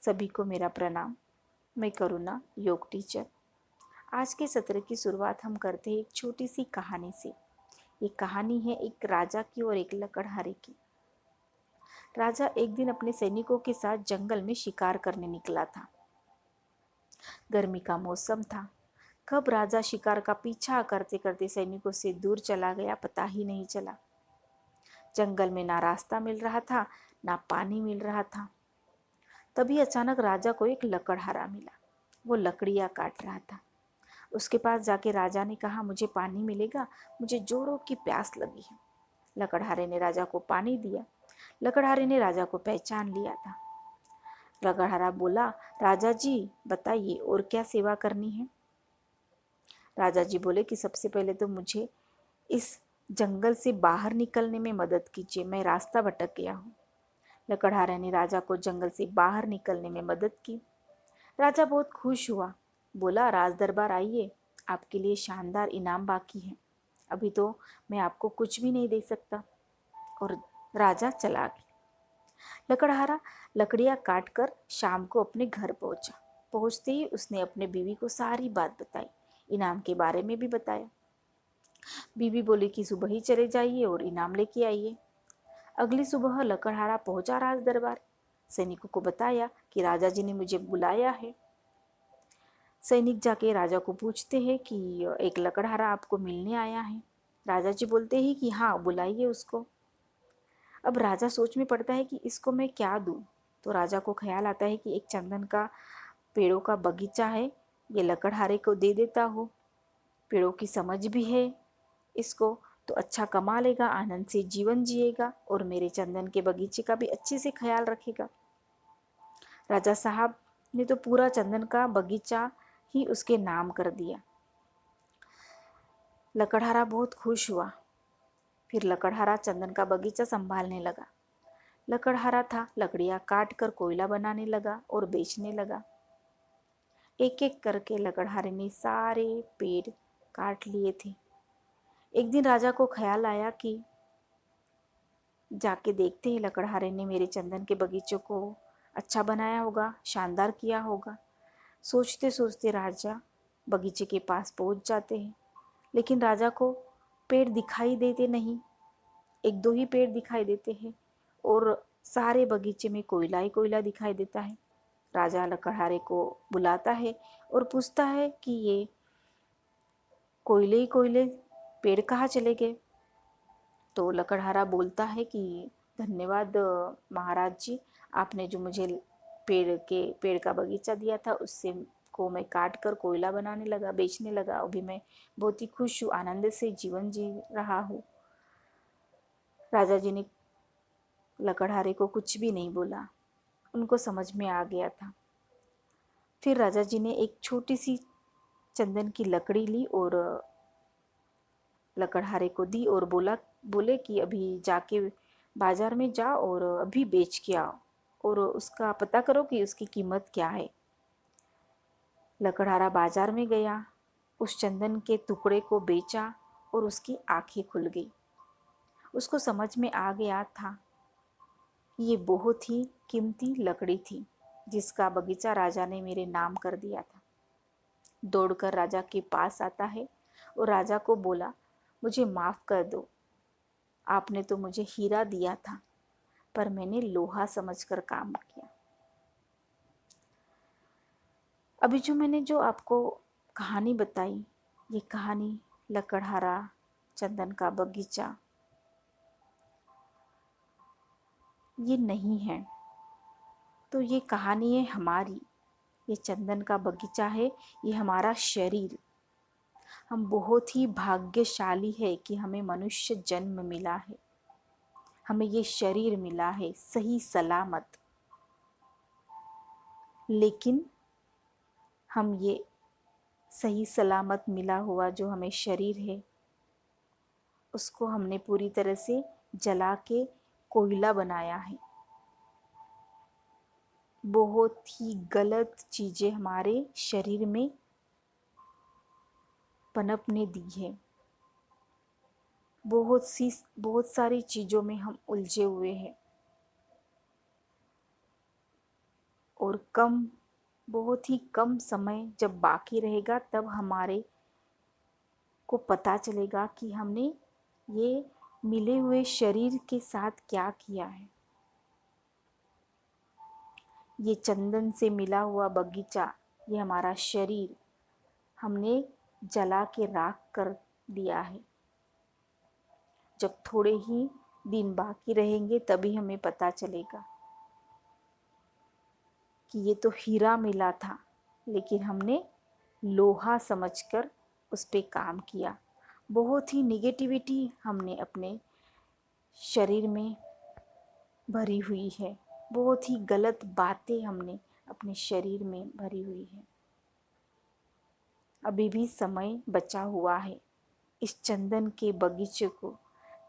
सभी को मेरा प्रणाम। मैं करुणा, योग टीचर। आज के सत्र की शुरुआत हम करते हैं एक छोटी सी कहानी से। ये कहानी है एक राजा की और एक लकड़हारे की। राजा एक दिन अपने सैनिकों के साथ जंगल में शिकार करने निकला था। गर्मी का मौसम था। कब राजा शिकार का पीछा करते करते सैनिकों से दूर चला गया पता ही नहीं चला। जंगल में ना रास्ता मिल रहा था, ना पानी मिल रहा था। तभी अचानक राजा को एक लकड़हारा मिला। वो लकड़ियाँ काट रहा था। उसके पास जाके राजा ने कहा, मुझे पानी मिलेगा, मुझे जोरों की प्यास लगी है। लकड़हारे ने राजा को पानी दिया। लकड़हारे ने राजा को पहचान लिया था। लकड़हारा बोला, राजा जी बताइए और क्या सेवा करनी है। राजा जी बोले कि सबसे पहले तो मुझे इस जंगल से बाहर निकलने में मदद कीजिए, मैं रास्ता भटक गया हूँ। लकड़हारे ने राजा को जंगल से बाहर निकलने में मदद की। राजा बहुत खुश हुआ। बोला, राज दरबार आइए, आपके लिए शानदार इनाम बाकी है। अभी तो मैं आपको कुछ भी नहीं दे सकता। और राजा चला गया। लकड़हारा लकड़ियाँ काट कर शाम को अपने घर पहुंचा। पहुंचते ही उसने अपने बीवी को सारी बात बताई, इनाम के बारे में भी बताया। बीवी बोली कि सुबह ही चले जाइए और इनाम लेके आइए। अगली सुबह लकड़हारा पहुंचा राज दरबार। सैनिकों को बताया कि राजा जी ने मुझे बुलाया है। सैनिक जाके राजा को पूछते हैं कि एक लकड़हारा आपको मिलने आया है। राजा जी बोलते हैं कि हाँ, बुलाइए उसको। अब राजा सोच में पड़ता है कि इसको मैं क्या दूं। तो राजा को ख्याल आता है कि एक चंदन का पेड़ों का बगीचा है, ये लकड़हारे को दे देता हो। पेड़ों की समझ भी है इसको, तो अच्छा कमा लेगा, आनंद से जीवन जिएगा और मेरे चंदन के बगीचे का भी अच्छे से ख्याल रखेगा। राजा साहब ने तो पूरा चंदन का बगीचा ही उसके नाम कर दिया। लकड़हारा बहुत खुश हुआ। फिर लकड़हारा चंदन का बगीचा संभालने लगा। लकड़हारा था, लकड़ियां काट कर कोयला बनाने लगा और बेचने लगा। एक एक करके लकड़हारे ने सारे पेड़ काट लिए थे। एक दिन राजा को ख्याल आया कि जाके देखते हैं, लकड़हारे ने मेरे चंदन के बगीचों को अच्छा बनाया होगा, शानदार किया होगा। सोचते सोचते राजा बगीचे के पास पहुंच जाते हैं। लेकिन राजा को पेड़ दिखाई देते नहीं, एक दो ही पेड़ दिखाई देते हैं और सारे बगीचे में कोयला ही कोयला दिखाई देता है। राजा लकड़हारे को बुलाता है और पूछता है कि ये कोयले ही कोयले, पेड़ कहाँ चले गए। तो लकड़हारा बोलता है कि धन्यवाद महाराज जी, आपने जो मुझे पेड़ का बगीचा दिया था उससे को मैं काट कर कोयला बनाने लगा, बेचने लगा। अभी मैं बहुत ही खुश हूँ, आनंद से जीवन जी रहा हूँ। राजा जी ने लकड़हारे को कुछ भी नहीं बोला, उनको समझ में आ गया था। फिर राजा जी ने एक छोटी सी चंदन की लकड़ी ली और लकड़हारे को दी और बोले कि अभी जाके बाजार में जाओ और अभी बेच के आओ और उसका पता करो कि उसकी कीमत क्या है। लकड़हारा बाजार में गया, उस चंदन के टुकड़े को बेचा और उसकी आंखें खुल गई। उसको समझ में आ गया था कि ये बहुत ही कीमती लकड़ी थी जिसका बगीचा राजा ने मेरे नाम कर दिया था। दौड़कर राजा के पास आता है और राजा को बोला, मुझे माफ कर दो, आपने तो मुझे हीरा दिया था पर मैंने लोहा समझकर काम किया। अभी जो आपको कहानी बताई, ये कहानी लकड़हारा, चंदन का बगीचा, ये नहीं है। तो ये कहानी है हमारी, ये चंदन का बगीचा है, ये हमारा शरीर। हम बहुत ही भाग्यशाली है कि हमें मनुष्य जन्म मिला है, हमें ये शरीर मिला है सही सलामत। लेकिन हम ये सही सलामत मिला हुआ जो हमें शरीर है, उसको हमने पूरी तरह से जला के कोयला बनाया है। बहुत ही गलत चीजें हमारे शरीर में पनपने दी है। बहुत सारी चीजों में हम उलझे हुए हैं और बहुत ही कम समय जब बाकी रहेगा तब हमारे को पता चलेगा कि हमने ये मिले हुए शरीर के साथ क्या किया है। ये चंदन से मिला हुआ बगीचा, ये हमारा शरीर हमने जला के राख कर दिया है। जब थोड़े ही दिन बाकी रहेंगे तभी हमें पता चलेगा कि ये तो हीरा मिला था, लेकिन हमने लोहा समझकर उस पे काम किया। बहुत ही निगेटिविटी हमने अपने शरीर में भरी हुई है, बहुत ही गलत बातें हमने अपने शरीर में भरी हुई है। अभी भी समय बचा हुआ है। इस चंदन के बगीचे को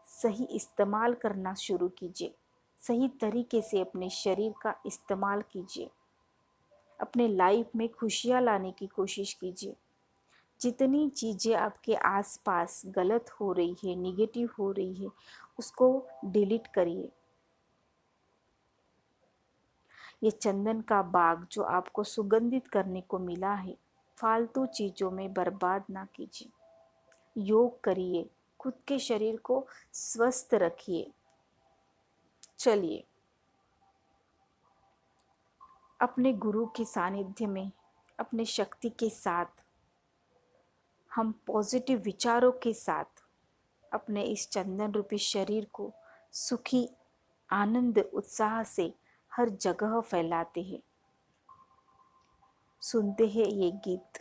सही इस्तेमाल करना शुरू कीजिए। सही तरीके से अपने शरीर का इस्तेमाल कीजिए। अपने लाइफ में खुशियाँ लाने की कोशिश कीजिए। जितनी चीज़ें आपके आसपास गलत हो रही है, निगेटिव हो रही है, उसको डिलीट करिए। ये चंदन का बाग जो आपको सुगंधित करने को मिला है, फालतू चीज़ों में बर्बाद ना कीजिए। योग करिए, खुद के शरीर को स्वस्थ रखिए। चलिए अपने गुरु के सानिध्य में अपने शक्ति के साथ, हम पॉजिटिव विचारों के साथ अपने इस चंदन रूपी शरीर को सुखी, आनंद, उत्साह से हर जगह फैलाते हैं। सुनते हैं ये गीत।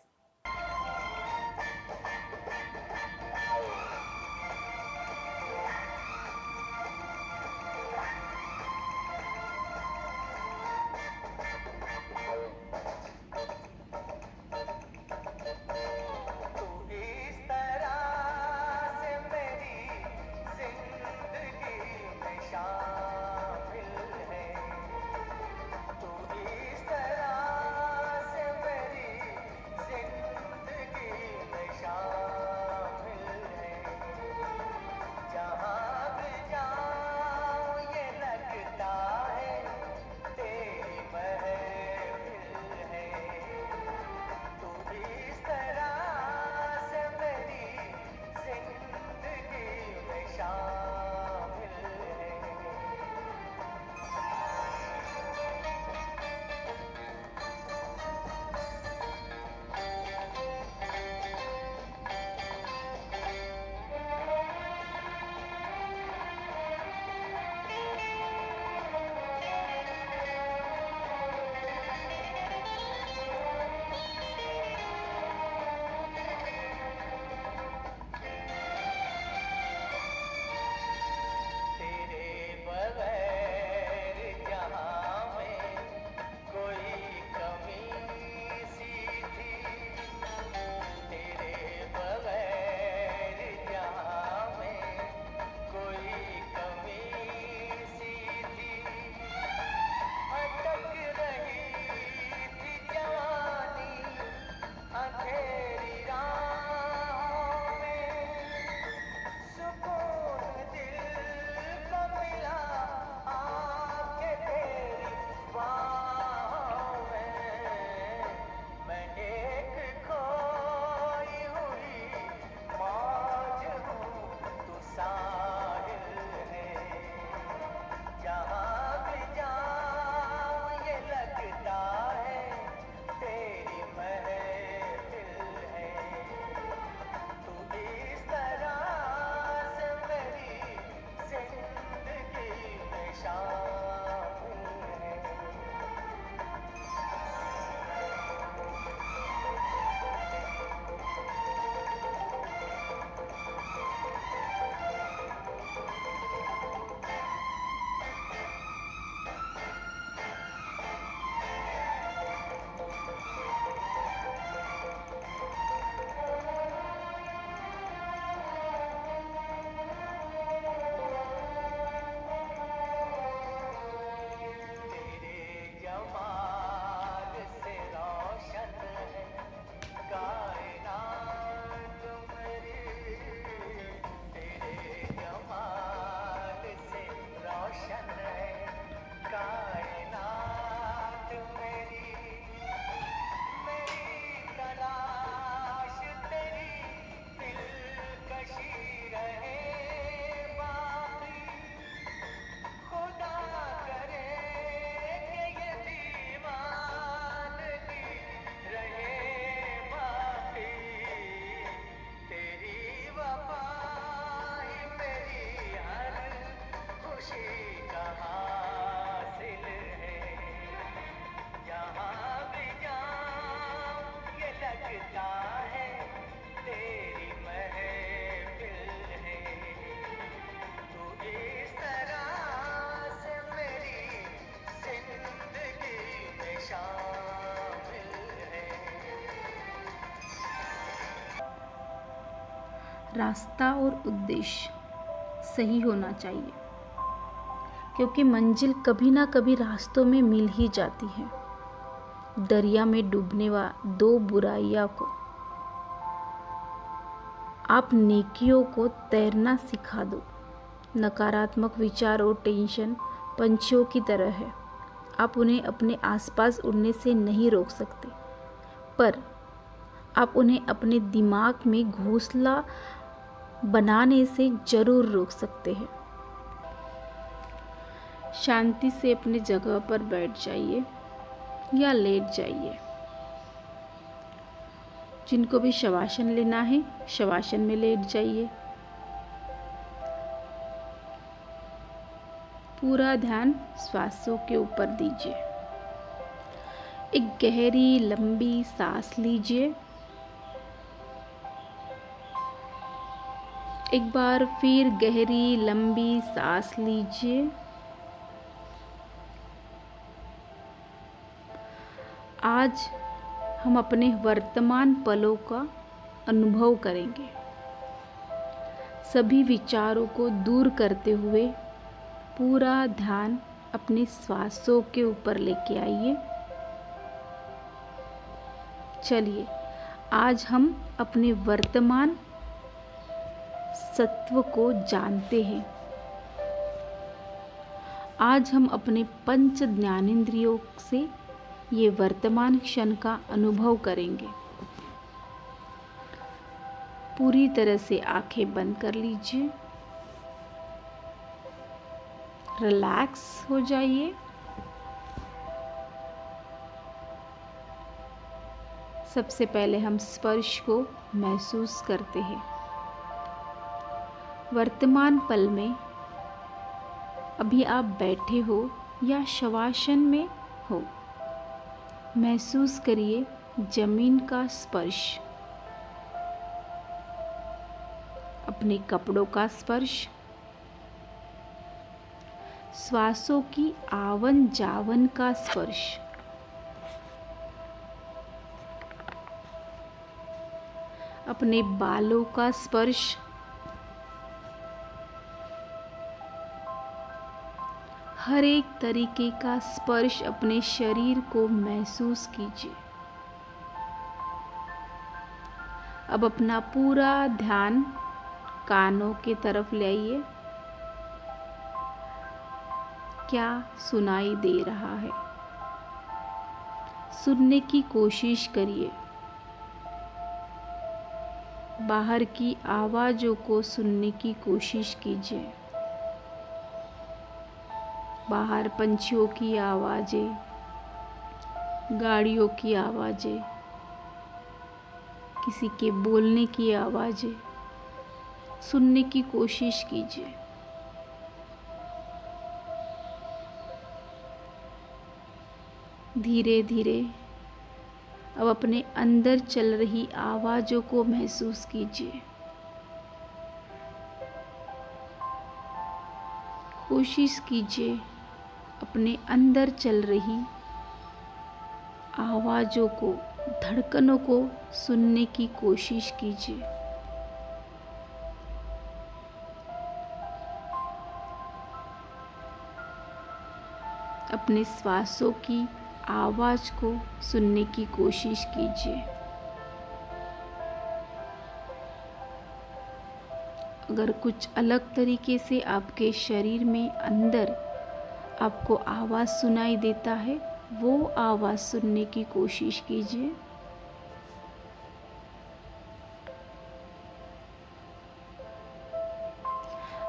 रास्ता और उद्देश्य सही होना चाहिए, क्योंकि मंजिल कभी ना कभी रास्तों में मिल ही जाती है। दरिया में डूबने वाली दो बुराइयां को आप नेकियों को तैरना सिखा दो। नकारात्मक विचार और टेंशन पंछियों की तरह है, आप उन्हें अपने आसपास उड़ने से नहीं रोक सकते, पर आप उन्हें अपने दिमाग में घोंसला बनाने से जरूर रोक सकते हैं। शांति से अपनी जगह पर बैठ जाइए या लेट जाइए। जिनको भी शवासन लेना है, शवासन में लेट जाइए। पूरा ध्यान श्वासों के ऊपर दीजिए। एक गहरी लंबी सांस लीजिए। एक बार फिर गहरी लंबी सांस लीजिए। आज हम अपने वर्तमान पलों का अनुभव करेंगे। सभी विचारों को दूर करते हुए पूरा ध्यान अपने श्वासों के ऊपर लेके आइए। चलिए, आज हम अपने वर्तमान सत्व को जानते हैं। आज हम अपने पंच ज्ञानेंद्रियों से ये वर्तमान क्षण का अनुभव करेंगे। पूरी तरह से आंखें बंद कर लीजिए, रिलैक्स हो जाइए। सबसे पहले हम स्पर्श को महसूस करते हैं। वर्तमान पल में अभी आप बैठे हो या शवासन में हो, महसूस करिए जमीन का स्पर्श, अपने कपड़ों का स्पर्श, श्वासों की आवन जावन का स्पर्श, अपने बालों का स्पर्श, हर एक तरीके का स्पर्श अपने शरीर को महसूस कीजिए। अब अपना पूरा ध्यान कानों की तरफ ले आइए। क्या सुनाई दे रहा है? सुनने की कोशिश करिए। बाहर की आवाज़ों को सुनने की कोशिश कीजिए। बाहर पंछियों की आवाज़ें, गाड़ियों की आवाज़ें, किसी के बोलने की आवाज़ें सुनने की कोशिश कीजिए। धीरे धीरे अब अपने अंदर चल रही आवाज़ों को महसूस कीजिए। कोशिश कीजिए अपने अंदर चल रही आवाज़ों को, धड़कनों को सुनने की कोशिश कीजिए। अपने श्वासों की आवाज़ को सुनने की कोशिश कीजिए। अगर कुछ अलग तरीके से आपके शरीर में अंदर आपको आवाज़ सुनाई देता है, वो आवाज़ सुनने की कोशिश कीजिए।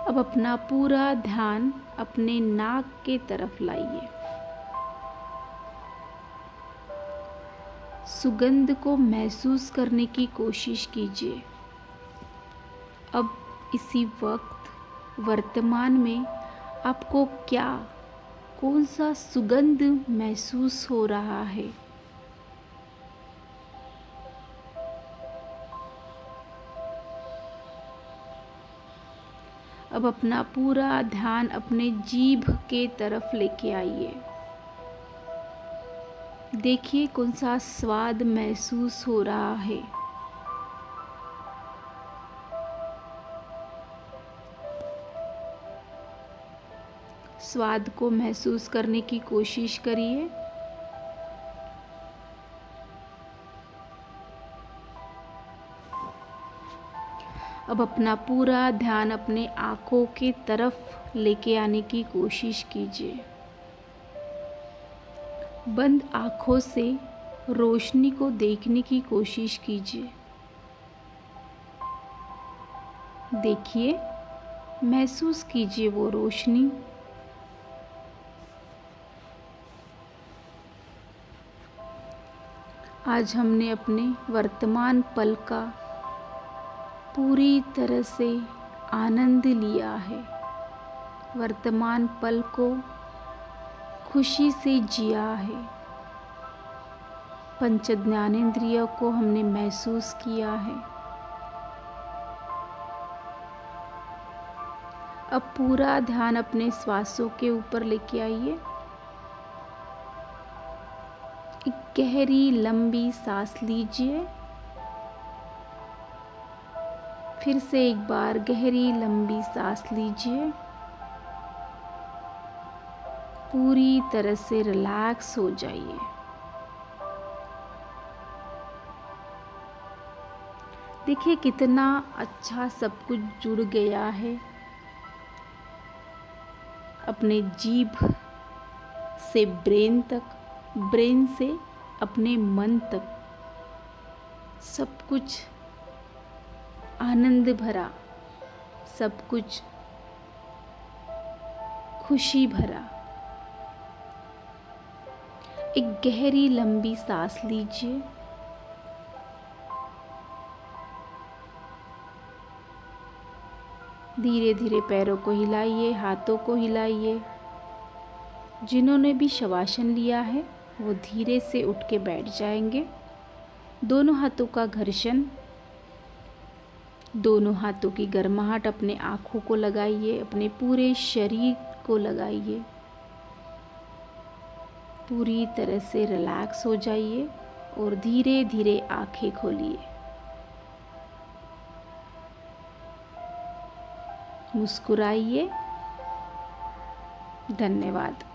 अब अपना पूरा ध्यान अपने नाक के तरफ लाइए। सुगंध को महसूस करने की कोशिश कीजिए। अब इसी वक्त वर्तमान में आपको कौन सा सुगंध महसूस हो रहा है? अब अपना पूरा ध्यान अपने जीभ के तरफ लेके आइए। देखिए कौन सा स्वाद महसूस हो रहा है। स्वाद को महसूस करने की कोशिश करिए। अब अपना पूरा ध्यान अपने आँखों की तरफ लेके आने की कोशिश कीजिए। बंद आँखों से रोशनी को देखने की कोशिश कीजिए। देखिए, महसूस कीजिए वो रोशनी। आज हमने अपने वर्तमान पल का पूरी तरह से आनंद लिया है। वर्तमान पल को खुशी से जिया है। पंच ज्ञानेंद्रियों को हमने महसूस किया है। अब पूरा ध्यान अपने श्वासों के ऊपर लेके आइए। एक गहरी लंबी सांस लीजिए। फिर से एक बार गहरी लंबी सांस लीजिए। पूरी तरह से रिलैक्स हो जाइए। देखिए कितना अच्छा सब कुछ जुड़ गया है। अपने जीभ से ब्रेन तक, ब्रेन से अपने मन तक, सब कुछ आनंद भरा, सब कुछ खुशी भरा। एक गहरी लंबी सांस लीजिए। धीरे धीरे पैरों को हिलाइए, हाथों को हिलाइए। जिन्होंने भी शवासन लिया है वो धीरे से उठ के बैठ जाएंगे। दोनों हाथों का घर्षण, दोनों हाथों की गर्माहट अपने आँखों को लगाइए, अपने पूरे शरीर को लगाइए। पूरी तरह से रिलैक्स हो जाइए और धीरे धीरे आँखें खोलिए। मुस्कुराइए। धन्यवाद।